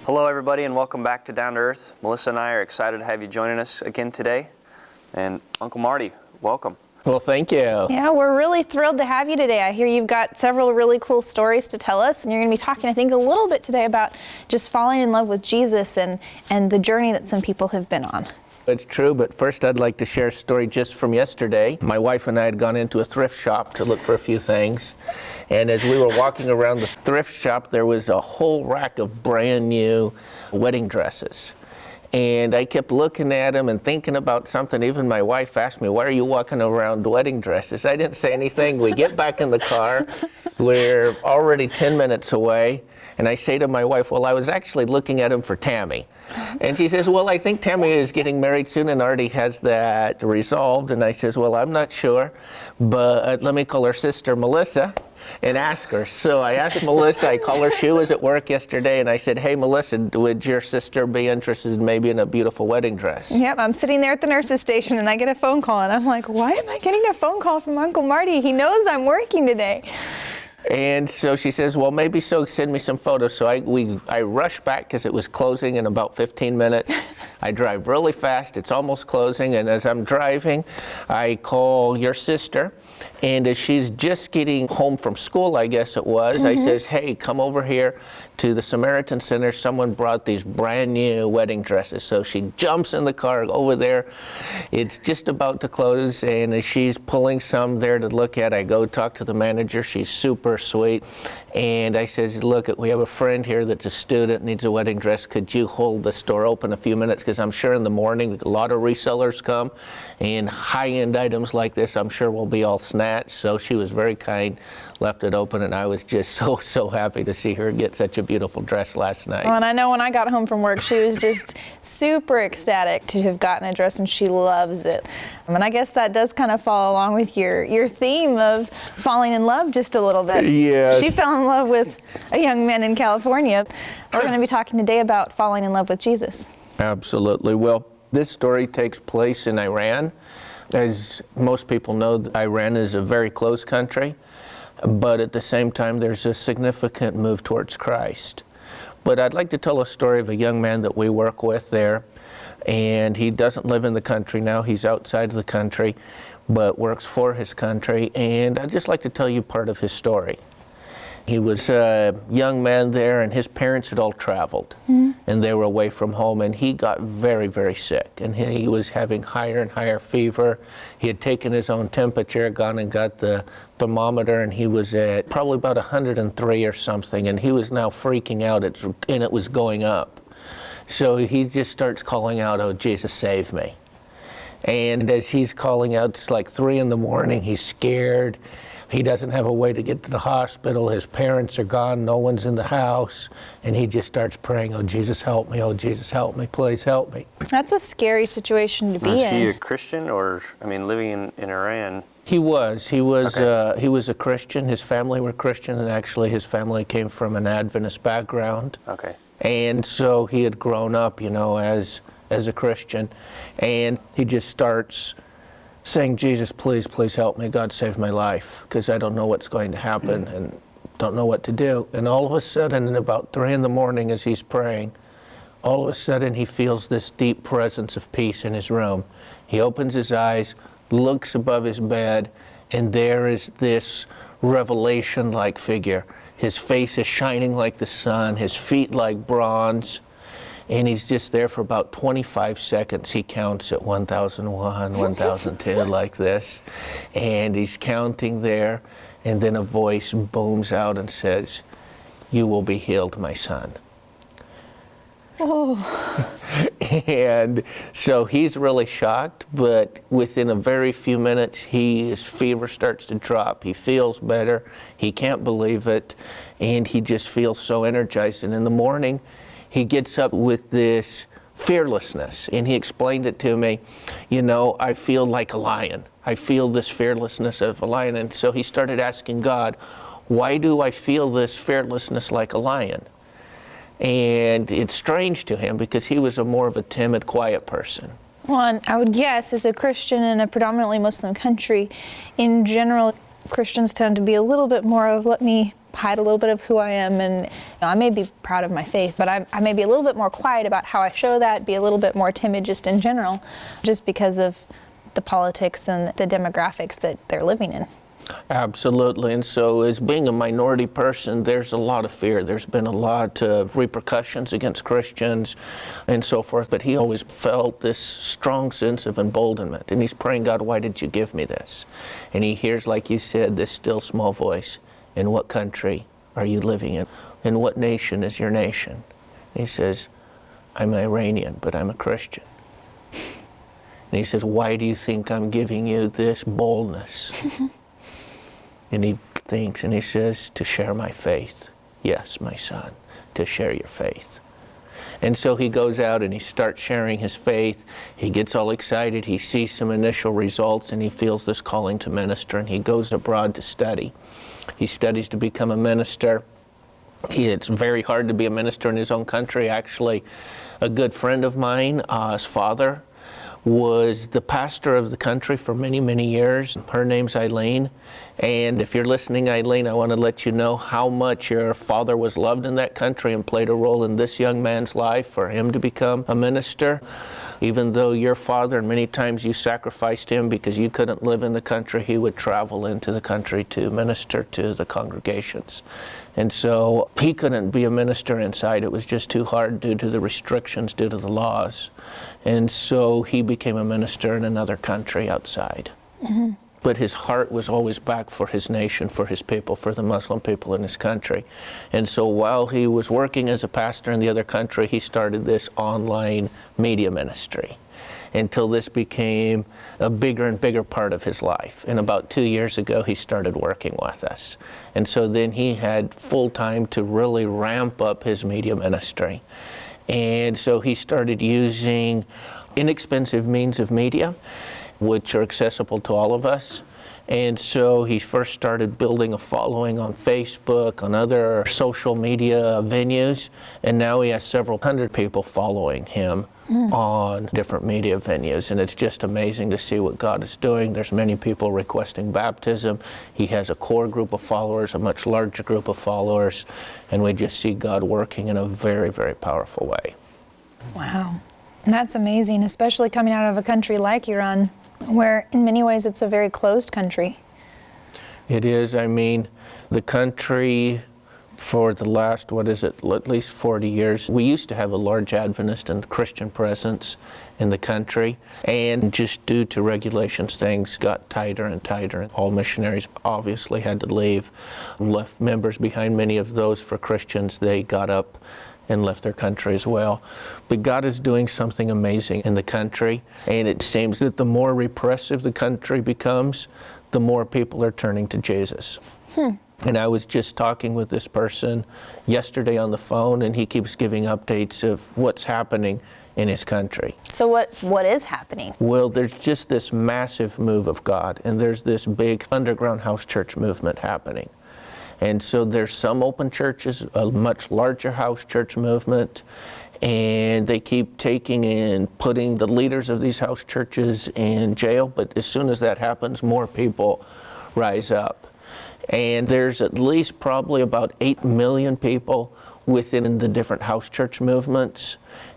Hello everybody and welcome back to Down to Earth. Melissa and I are excited to have you joining us again today. And Uncle Marty, welcome. Well, thank you. Yeah, we're really thrilled to have you today. I hear you've got several really cool stories to tell us, and you're going to be talking, I think, a little bit today about just falling in love with Jesus and the journey that some people have been on. It's true, but first I'd like to share a story just from yesterday. My wife and I had gone into a thrift shop to look for a few things, and as we were walking around the thrift shop, there was a whole rack of brand new wedding dresses. And I kept looking at them and thinking about something. Even my wife asked me, why are you walking around wedding dresses? I didn't say anything. We get back in the car. We're already 10 minutes away. And I say to my wife, well, I was actually looking at them for Tammy. And she says, well, I think Tammy is getting married soon and already has that resolved. And I says, well, I'm not sure, but let me call her sister, Melissa, and ask her. So I asked Melissa, I called her, she was at work yesterday, and I said, hey, Melissa, would your sister be interested maybe in a beautiful wedding dress? Yep, I'm sitting there at the nurse's station, and I get a phone call, and I'm like, why am I getting a phone call from Uncle Marty? He knows I'm working today. And so she says, well, maybe so, send me some photos. So I rush back because it was closing in about 15 minutes. I drive really fast, it's almost closing, and as I'm driving, I call your sister, and as she's just getting home from school, I guess it was, I says, hey, come over here to the Samaritan Center. Someone brought these brand new wedding dresses. So she jumps in the car over there. It's just about to close, and as she's pulling some there to look at, I go talk to the manager. She's super sweet, and I says, look, we have a friend here that's a student, needs a wedding dress. Could you hold the store open a few minutes? Because I'm sure in the morning a lot of resellers come, and high-end items like this I'm sure will be all snatched. So she was very kind, left it open, and I was just so happy to see her get such a beautiful dress last night. Well, and I know when I got home from work, she was just super ecstatic to have gotten a dress, and she loves it. And I guess that does kind of fall along with your theme of falling in love just a little bit. Yes. She fell in love with a young man in California. We're going to be talking today about falling in love with Jesus. Absolutely. Well, this story takes place in Iran. As most people know, Iran is a very closed country, but at the same time there's a significant move towards Christ. But I'd like to tell a story of a young man that we work with there, and he doesn't live in the country now. He's outside of the country, but works for his country, and I'd just like to tell you part of his story. He was a young man there, and his parents had all traveled, and they were away from home, and he got very sick, and he was having higher and higher fever. He had taken his own temperature, gone and got the thermometer, and he was at probably about 103 or something, and he was now freaking out, and it was going up. So he just starts calling out, oh, Jesus, save me. And as he's calling out, it's like 3 in the morning, he's scared. He doesn't have a way to get to the hospital. His parents are gone. No one's in the house. And he just starts praying, oh, Jesus, help me. Oh, Jesus, help me. Please help me. That's a scary situation to be in. Is he a Christian or, living in Iran? He was. He was Okay. a Christian. His family were Christian, and actually his family came from an Adventist background. Okay. And so he had grown up, as a Christian. And he just starts saying, Jesus, please help me. God, save my life, because I don't know what's going to happen and don't know what to do. And all of a sudden, at about 3 in the morning as he's praying, all of a sudden he feels this deep presence of peace in his room. He opens his eyes, looks above his bed, and there is this revelation-like figure. His face is shining like the sun, his feet like bronze. And he's just there for about 25 seconds. He counts at 1001, 1002, like this. And he's counting there, and then a voice booms out and says, you will be healed, my son. Oh. And so he's really shocked, but within a very few minutes, his fever starts to drop. He feels better. He can't believe it. And he just feels so energized. And in the morning, he gets up with this fearlessness, and he explained it to me. I feel like a lion. I feel this fearlessness of a lion. And so he started asking God, why do I feel this fearlessness like a lion? And it's strange to him because he was more of a timid, quiet person. Well, and I would guess as a Christian in a predominantly Muslim country, in general, Christians tend to be a little bit more of, let me hide a little bit of who I am, and I may be proud of my faith, but I may be a little bit more quiet about how I show that, be a little bit more timid just in general, just because of the politics and the demographics that they're living in. Absolutely. And so as being a minority person, there's a lot of fear. There's been a lot of repercussions against Christians and so forth. But he always felt this strong sense of emboldenment. And he's praying, God, why did you give me this? And he hears, like you said, this still small voice. In what country are you living in? In what nation is your nation? And he says, I'm Iranian, but I'm a Christian. And he says, why do you think I'm giving you this boldness? And he thinks and he says, to share my faith. Yes, my son, to share your faith. And so he goes out and he starts sharing his faith. He gets all excited. He sees some initial results and he feels this calling to minister, and he goes abroad to study. He studies to become a minister. It's very hard to be a minister in his own country. Actually, a good friend of mine, his father, was the pastor of the country for many, many years. Her name's Eileen. And if you're listening, Eileen, I want to let you know how much your father was loved in that country and played a role in this young man's life for him to become a minister. Even though your father, and many times you sacrificed him because you couldn't live in the country, he would travel into the country to minister to the congregations. And so he couldn't be a minister inside. It was just too hard due to the restrictions, due to the laws. And so he became a minister in another country outside. Mm-hmm. But his heart was always back for his nation, for his people, for the Muslim people in his country. And so while he was working as a pastor in the other country, he started this online media ministry until this became a bigger and bigger part of his life. And about 2 years ago, he started working with us. And so then he had full time to really ramp up his media ministry. And so he started using inexpensive means of media, which are accessible to all of us. And so he first started building a following on Facebook, on other social media venues, and now he has several hundred people following him on different media venues. And it's just amazing to see what God is doing. There's many people requesting baptism. He has a core group of followers, a much larger group of followers, and we just see God working in a very, very powerful way. Wow. That's amazing, especially coming out of a country like Iran, where in many ways it's a very closed country. It is. I mean, the country for the last, at least 40 years, we used to have a large Adventist and Christian presence in the country. And just due to regulations, things got tighter and tighter. All missionaries obviously had to leave, left members behind. Many of those for Christians, they got up and left their country as well. But God is doing something amazing in the country, and it seems that the more repressive the country becomes, the more people are turning to Jesus. And I was just talking with this person yesterday on the phone, and he keeps giving updates of what's happening in his country. So what is happening? Well, there's just this massive move of God, and there's this big underground house church movement happening. And so there's some open churches, a much larger house church movement, and they keep taking and putting the leaders of these house churches in jail. But as soon as that happens, more people rise up. And there's at least probably about 8 million people within the different house church movements.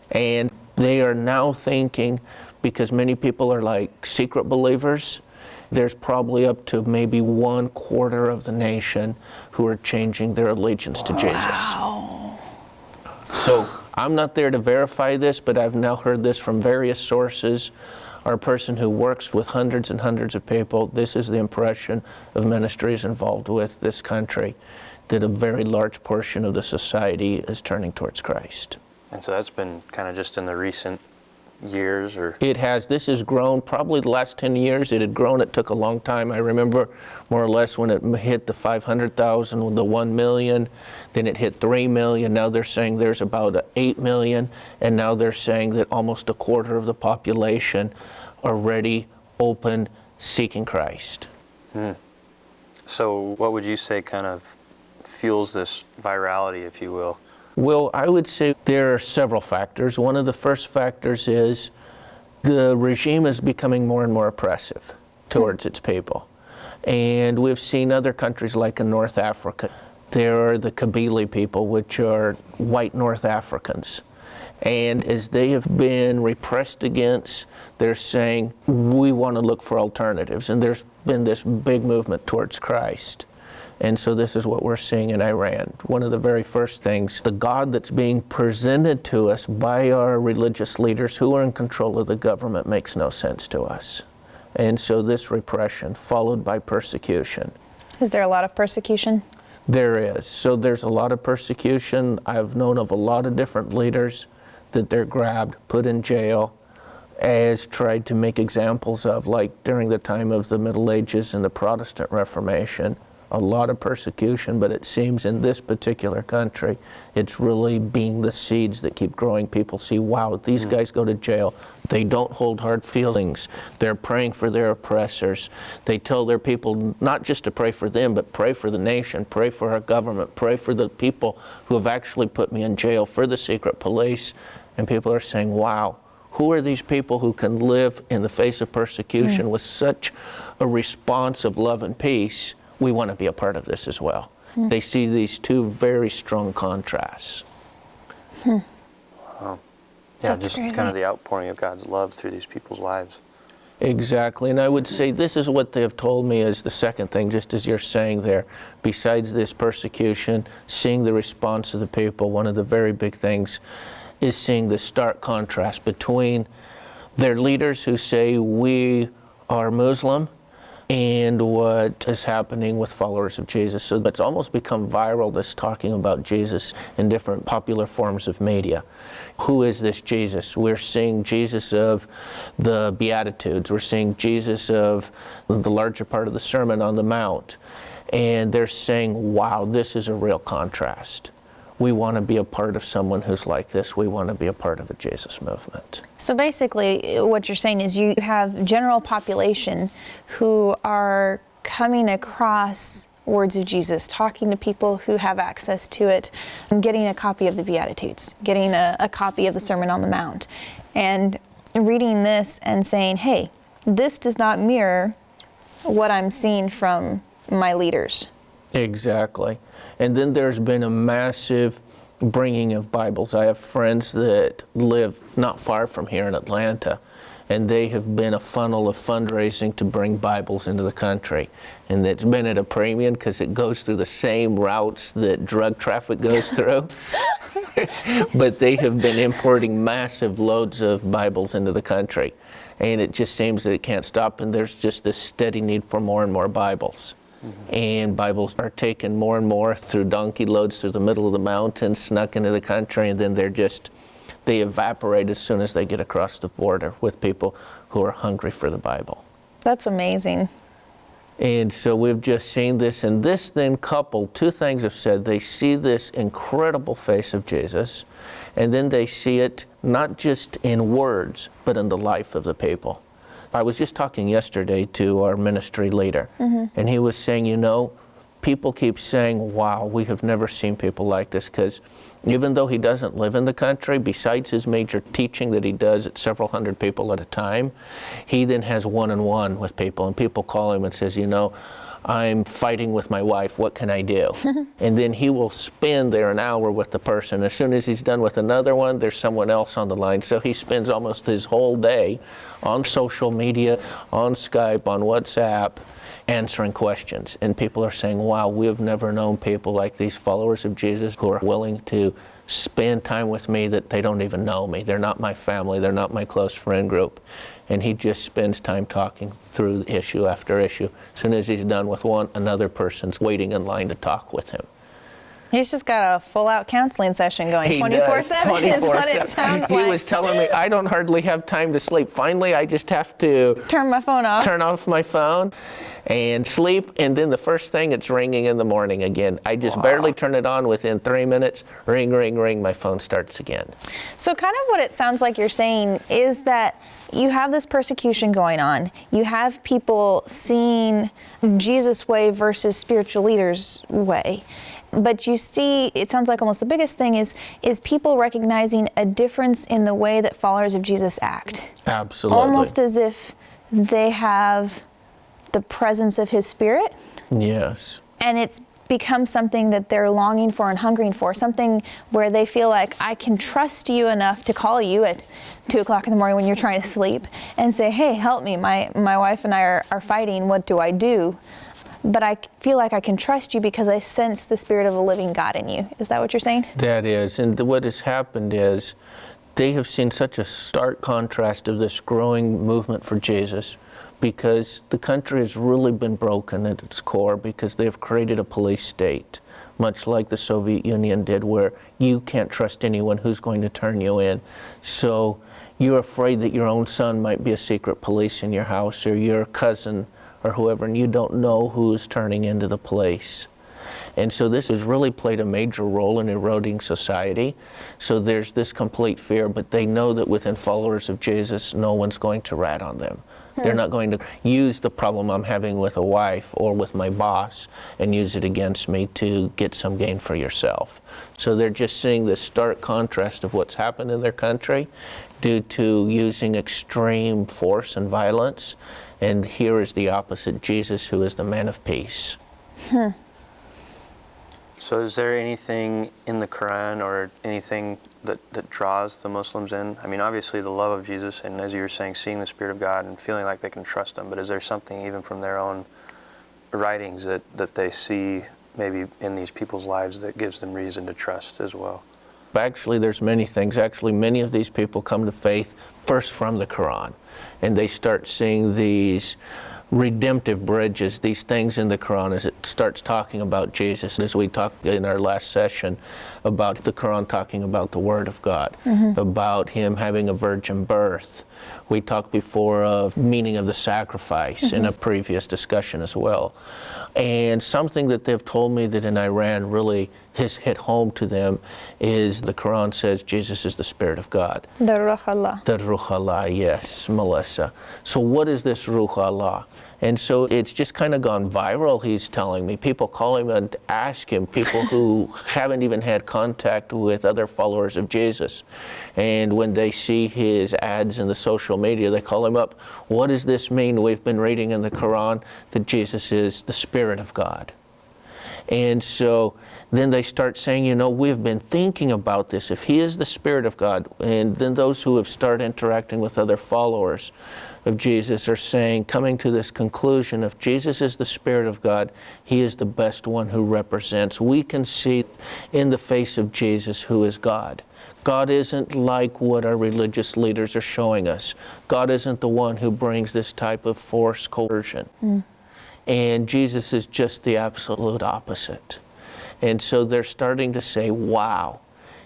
And they are now thinking, because many people are like secret believers, there's probably up to maybe 1/4 of the nation who are changing their allegiance to Jesus. Wow. So I'm not there to verify this, but I've now heard this from various sources. Our person who works with hundreds and hundreds of people, this is the impression of ministries involved with this country, that a very large portion of the society is turning towards Christ. And so that's been kind of just in the recent years, or? It has. This has grown probably the last 10 years. It had grown. It took a long time. I remember more or less when it hit the 500,000, the 1 million, then it hit 3 million. Now they're saying there's about 8 million, and now they're saying that almost 1/4 of the population are ready, open, seeking Christ. So what would you say kind of fuels this virality, if you will? Well, I would say there are several factors. One of the first factors is the regime is becoming more and more oppressive towards its people. And we've seen other countries like in North Africa, There are the Kabyle people, which are white North Africans. And as they have been repressed against, they're saying, we want to look for alternatives. And there's been this big movement towards Christ. And so this is what we're seeing in Iran. One of the very first things, the God that's being presented to us by our religious leaders who are in control of the government makes no sense to us. And so this repression, followed by persecution. Is there a lot of persecution? There is. So there's a lot of persecution. I've known of a lot of different leaders that they're grabbed, put in jail, as tried to make examples of, like during the time of the Middle Ages and the Protestant Reformation. A lot of persecution, but it seems in this particular country, it's really being the seeds that keep growing. People see, wow, these guys go to jail. They don't hold hard feelings. They're praying for their oppressors. They tell their people not just to pray for them, but pray for the nation, pray for our government, pray for the people who have actually put me in jail, for the secret police. And people are saying, wow, who are these people who can live in the face of persecution with such a response of love and peace? We want to be a part of this as well. They see these two very strong contrasts. Wow. Yeah, That's just crazy. kind of the outpouring of God's love through these people's lives. Exactly, and I would say this is what they have told me is the second thing, just as you're saying there. Besides this persecution, seeing the response of the people, one of the very big things is seeing the stark contrast between their leaders who say we are Muslim and what is happening with followers of Jesus. So it's almost become viral, this talking about Jesus in different popular forms of media. Who is this Jesus? We're seeing Jesus of the Beatitudes. We're seeing Jesus of the larger part of the Sermon on the Mount. And they're saying, wow, this is a real contrast. We want to be a part of someone who's like this. We want to be a part of a Jesus movement. So basically, what you're saying is you have general population who are coming across words of Jesus, talking to people who have access to it, getting a copy of the Beatitudes, getting a copy of the Sermon on the Mount, and reading this and saying, hey, this does not mirror what I'm seeing from my leaders. Exactly. And then there's been a massive bringing of Bibles. I have friends that live not far from here in Atlanta, and they have been a funnel of fundraising to bring Bibles into the country. And it's been at a premium because it goes through the same routes that drug traffic goes through. But they have been importing massive loads of Bibles into the country. And it just seems that it can't stop, and there's just this steady need for more and more Bibles. And Bibles are taken more and more through donkey loads through the middle of the mountains, snuck into the country, and then they evaporate as soon as they get across the border with people who are hungry for the Bible. That's amazing. And so we've just seen this, and this then coupled, two things have said. They see this incredible face of Jesus, and then they see it not just in words, but in the life of the people. I was just talking yesterday to our ministry leader, and he was saying, you know, people keep saying, wow, we have never seen people like this, because even though he doesn't live in the country, besides his major teaching that he does at several hundred people at a time, he then has one-on-one with people, and people call him and says, you know, I'm fighting with my wife, what can I do? And then he will spend there an hour with the person. As soon as he's done with another one, there's someone else on the line. So he spends almost his whole day on social media, on Skype, on WhatsApp, answering questions. And people are saying, wow, we have never known people like these followers of Jesus who are willing to spend time with me that they don't even know me. They're not my family. They're not my close friend group. And he just spends time talking through issue after issue. As soon as he's done with one, another person's waiting in line to talk with him. He's just got a full-out counseling session going. He 24/7 is what it 24/7. sounds He like. was telling me, I don't hardly have time to sleep. Finally, I just have to Turn my phone off. turn off my phone and sleep, and then the first thing, it's ringing in the morning again. I just barely turn it on. Within 3 minutes, ring, ring, ring, my phone starts again. So kind of what it sounds like you're saying is that you have this persecution going on. You have people seeing Jesus' way versus spiritual leaders' way. But you see, it sounds like almost the biggest thing is people recognizing a difference in the way that followers of Jesus act. Absolutely. Almost as if they have the presence of his Spirit. Yes. And it's become something that they're longing for and hungering for, something where they feel like, I can trust you enough to call you at 2 o'clock in the morning when you're trying to sleep and say, hey, help me, my wife and I are fighting, what do I do? But I feel like I can trust you because I sense the Spirit of the living God in you. Is that what you're saying? That is, and what has happened is they have seen such a stark contrast of this growing movement for Jesus, because the country has really been broken at its core because they have created a police state, much like the Soviet Union did, where you can't trust anyone who's going to turn you in. So you're afraid that your own son might be a secret police in your house, or your cousin or whoever, and you don't know who's turning into the police. And so this has really played a major role in eroding society. So there's this complete fear, but they know that within followers of Jesus, no one's going to rat on them. They're not going to use the problem I'm having with a wife or with my boss and use it against me to get some gain for yourself. So they're just seeing this stark contrast of what's happened in their country due to using extreme force and violence. And here is the opposite, Jesus, who is the man of peace. So is there anything in the Quran or anything that draws the Muslims in? I mean, obviously the love of Jesus, and as you were saying, seeing the Spirit of God and feeling like they can trust Him, but is there something even from their own writings that they see maybe in these people's lives that gives them reason to trust as well? Actually, there's many things. Actually, many of these people come to faith first from the Quran, and they start seeing these redemptive bridges, these things in the Quran as it starts talking about Jesus. As we talked in our last session about the Quran talking about the Word of God, about Him having a virgin birth. We talked before of meaning of the sacrifice in a previous discussion as well. And something that they've told me that in Iran really has hit home to them is the Quran says Jesus is the Spirit of God. The Ruh Allah. The Ruh Allah, yes, Melissa. So what is this Ruh Allah? And so it's just kind of gone viral, he's telling me. People call him and ask him, people who haven't even had contact with other followers of Jesus. And when they see his ads in the social media, they call him up. What does this mean? We've been reading in the Quran that Jesus is the Spirit of God. And so then they start saying, you know, we've been thinking about this. If He is the Spirit of God, and then those who have started interacting with other followers of Jesus are saying, coming to this conclusion, if Jesus is the Spirit of God, He is the best one who represents. We can see in the face of Jesus who is God. God isn't like what our religious leaders are showing us. God isn't the one who brings this type of force coercion. And Jesus is just the absolute opposite. And so they're starting to say, wow,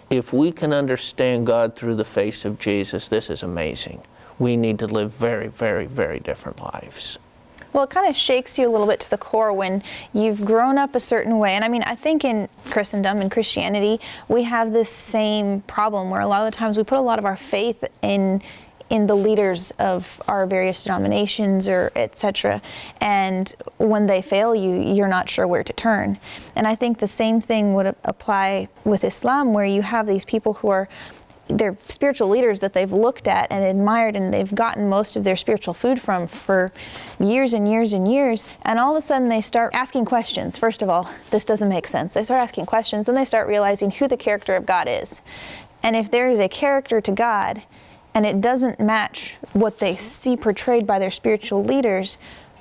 if we can understand God through the face of Jesus, this is amazing. We need to live very, very, very different lives. Well, it kind of shakes you a little bit to the core when you've grown up a certain way. And I mean, I think in Christendom and Christianity, we have this same problem where a lot of the times we put a lot of our faith in the leaders of our various denominations or etc. And when they fail you, you're not sure where to turn. And I think the same thing would apply with Islam, where you have these people who are they're spiritual leaders that they've looked at and admired, and they've gotten most of their spiritual food from for years and years and years, and all of a sudden they start asking questions. First of all, this doesn't make sense. They start asking questions, then they start realizing who the character of God is. And if there is a character to God, and it doesn't match what they see portrayed by their spiritual leaders,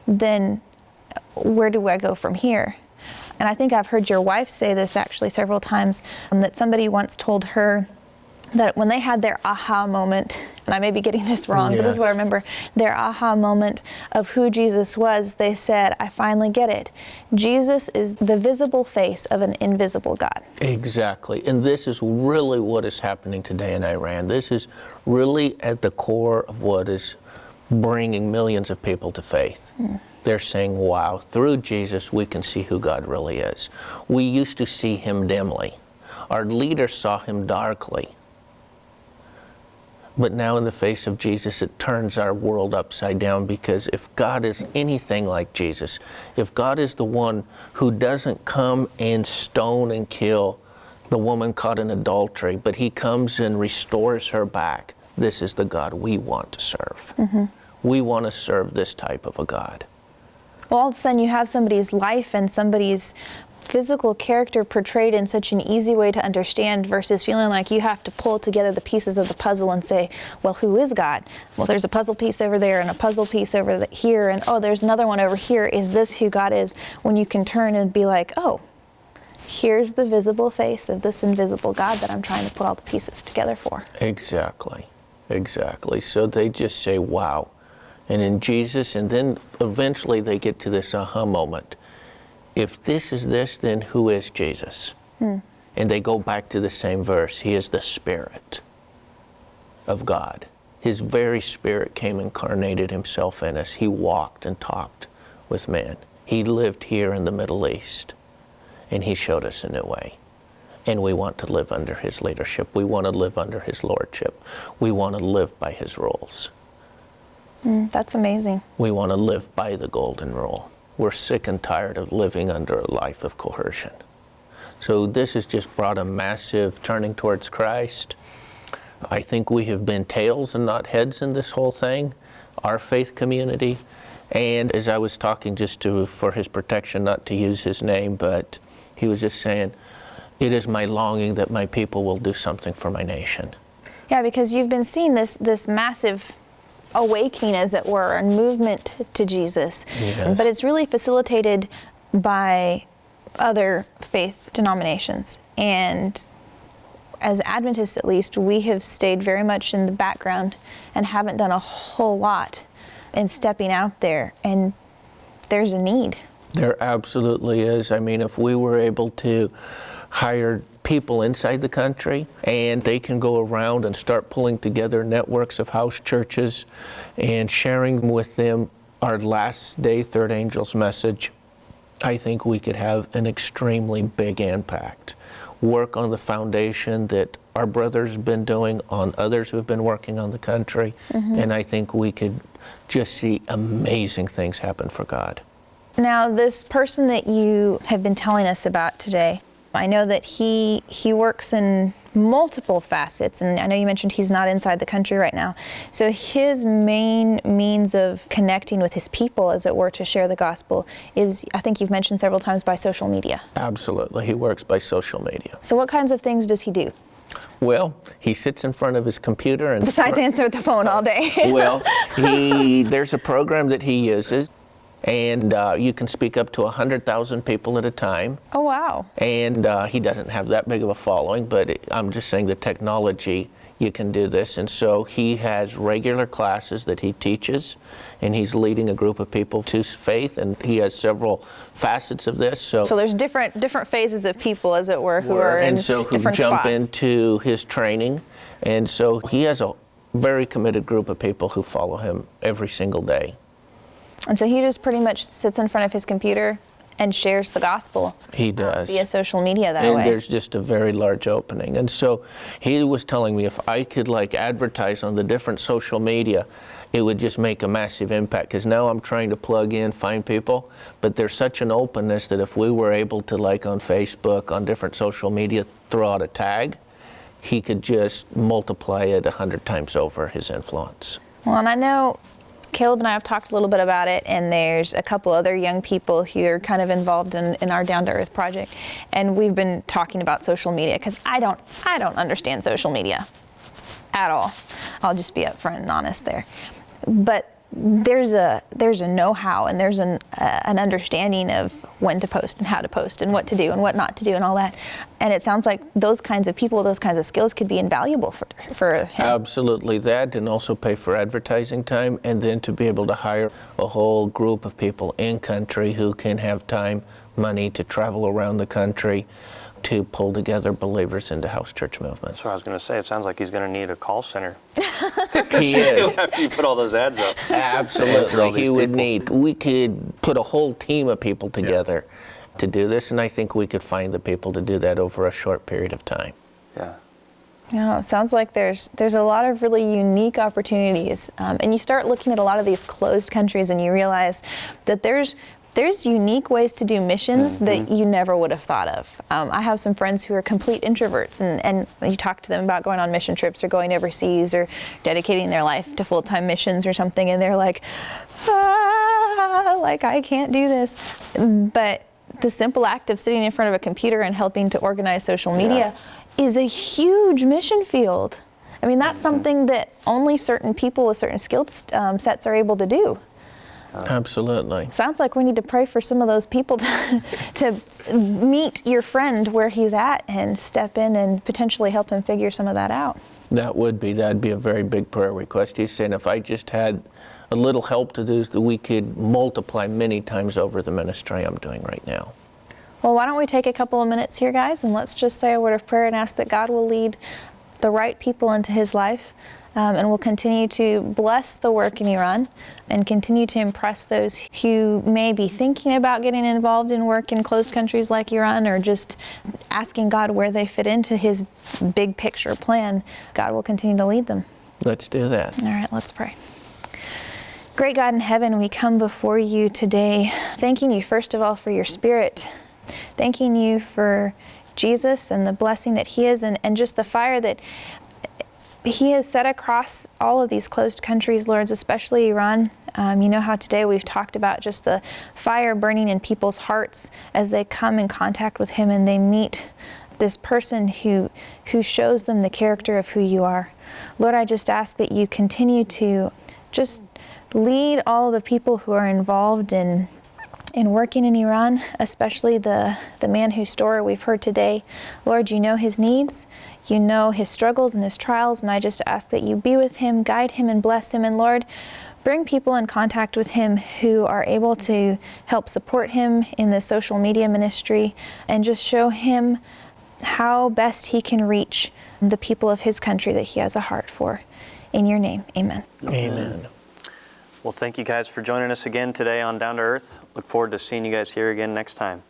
then where do I go from here? And I think I've heard your wife say this actually several times, that somebody once told her that when they had their aha moment, and I may be getting this wrong, but this is what I remember, their aha moment of who Jesus was, they said, I finally get it. Jesus is the visible face of an invisible God. Exactly. And this is really what is happening today in Iran. This is really at the core of what is bringing millions of people to faith. They're saying, wow, through Jesus we can see who God really is. We used to see Him dimly. Our leaders saw Him darkly. But now in the face of Jesus, it turns our world upside down, because if God is anything like Jesus, if God is the one who doesn't come and stone and kill the woman caught in adultery, but He comes and restores her back, this is the God we want to serve. We want to serve this type of a God. Well, all of a sudden you have somebody's life and somebody's physical character portrayed in such an easy way to understand versus feeling like you have to pull together the pieces of the puzzle and say, well, who is God? Well, there's a puzzle piece over there and a puzzle piece over here, and oh, there's another one over here. Is this who God is? When you can turn and be like, oh, here's the visible face of this invisible God that I'm trying to put all the pieces together for. Exactly. So they just say, wow. And in Jesus, and then eventually they get to this aha moment. If this is this, then who is Jesus? And they go back to the same verse. He is the Spirit of God. His very Spirit came incarnated himself in us. He walked and talked with man. He lived here in the Middle East, and he showed us a new way. And we want to live under his leadership. We want to live under his lordship. We want to live by his rules. That's amazing. We want to live by the golden rule. We're sick and tired of living under a life of coercion. So this has just brought a massive turning towards Christ. I think we have been tails and not heads in this whole thing, our faith community. And as I was talking for his protection, not to use his name, but he was just saying, it is my longing that my people will do something for my nation. Yeah, because you've been seeing this massive awakening, as it were, and movement to Jesus. Yes. But it's really facilitated by other faith denominations. And as Adventists, at least, we have stayed very much in the background and haven't done a whole lot in stepping out there. And there's a need. There absolutely is. I mean, if we were able to hire people inside the country, and they can go around and start pulling together networks of house churches and sharing with them our last day third angel's message, I think we could have an extremely big impact. Work on the foundation that our brothers have been doing on others who have been working on the country, and I think we could just see amazing things happen for God. Now, this person that you have been telling us about today, I know that he works in multiple facets, and I know you mentioned he's not inside the country right now. So his main means of connecting with his people, as it were, to share the gospel is, I think you've mentioned several times, by social media. Absolutely. He works by social media. So what kinds of things does he do? Well, he sits in front of his computer and... Besides answer the phone all day. Well, there's a program that he uses, and you can speak up to 100,000 people at a time. Oh, wow. And he doesn't have that big of a following, but I'm just saying the technology, you can do this. And so he has regular classes that he teaches, and he's leading a group of people to faith, and he has several facets of this. So there's different phases of people, as it were, who are in different jump spots. into his training. And so he has a very committed group of people who follow him every single day. And so he just pretty much sits in front of his computer and shares the gospel. He does. Via social media that and way. There's just a very large opening. And so he was telling me if I could advertise on the different social media, it would just make a massive impact. Because now I'm trying to plug in, find people, but there's such an openness that if we were able to, on Facebook, on different social media, throw out a tag, he could just multiply it 100 times over, his influence. Well, and I know Caleb and I have talked a little bit about it, and there's a couple other young people who are kind of involved in our Down to Earth project, and we've been talking about social media because I don't understand social media at all. I'll just be upfront and honest there. But there's a know-how, and there's an understanding of when to post and how to post and what to do and what not to do and all that. And it sounds like those kinds of people, those kinds of skills could be invaluable for him. Absolutely that, and also pay for advertising time, and then to be able to hire a whole group of people in country who can have time, money to travel around the country to pull together believers into house church movements. That's what I was going to say. It sounds like he's going to need a call center. He is. After you put all those ads up. Absolutely. He would need. We could put a whole team of people together to do this, and I think we could find the people to do that over a short period of time. Yeah. Yeah, it sounds like there's a lot of really unique opportunities. And you start looking at a lot of these closed countries and you realize that there's unique ways to do missions that you never would have thought of. I have some friends who are complete introverts, and you talk to them about going on mission trips or going overseas or dedicating their life to full-time missions or something, and they're like, I can't do this. But the simple act of sitting in front of a computer and helping to organize social media is a huge mission field. I mean, that's something that only certain people with certain skill sets are able to do. Absolutely. Sounds like we need to pray for some of those people to meet your friend where he's at and step in and potentially help him figure some of that out. That'd be a very big prayer request. He's saying if I just had a little help to do, that we could multiply many times over the ministry I'm doing right now. Well, why don't we take a couple of minutes here, guys, and let's just say a word of prayer and ask that God will lead the right people into his life. And we'll continue to bless the work in Iran and continue to impress those who may be thinking about getting involved in work in closed countries like Iran, or just asking God where they fit into his big picture plan. God will continue to lead them. Let's do that. All right, let's pray. Great God in heaven, we come before you today, thanking you first of all for your Spirit, thanking you for Jesus and the blessing that he is, and just the fire that he has set across all of these closed countries, Lord, especially Iran. You know how today we've talked about just the fire burning in people's hearts as they come in contact with him and they meet this person who shows them the character of who you are. Lord, I just ask that you continue to just lead all of the people who are involved in working in Iran, especially the man whose story we've heard today. Lord, you know his needs, you know his struggles and his trials, and I just ask that you be with him, guide him, and bless him. And Lord, bring people in contact with him who are able to help support him in the social media ministry and just show him how best he can reach the people of his country that he has a heart for. In your name, amen. Amen. Well, thank you guys for joining us again today on Down to Earth. Look forward to seeing you guys here again next time.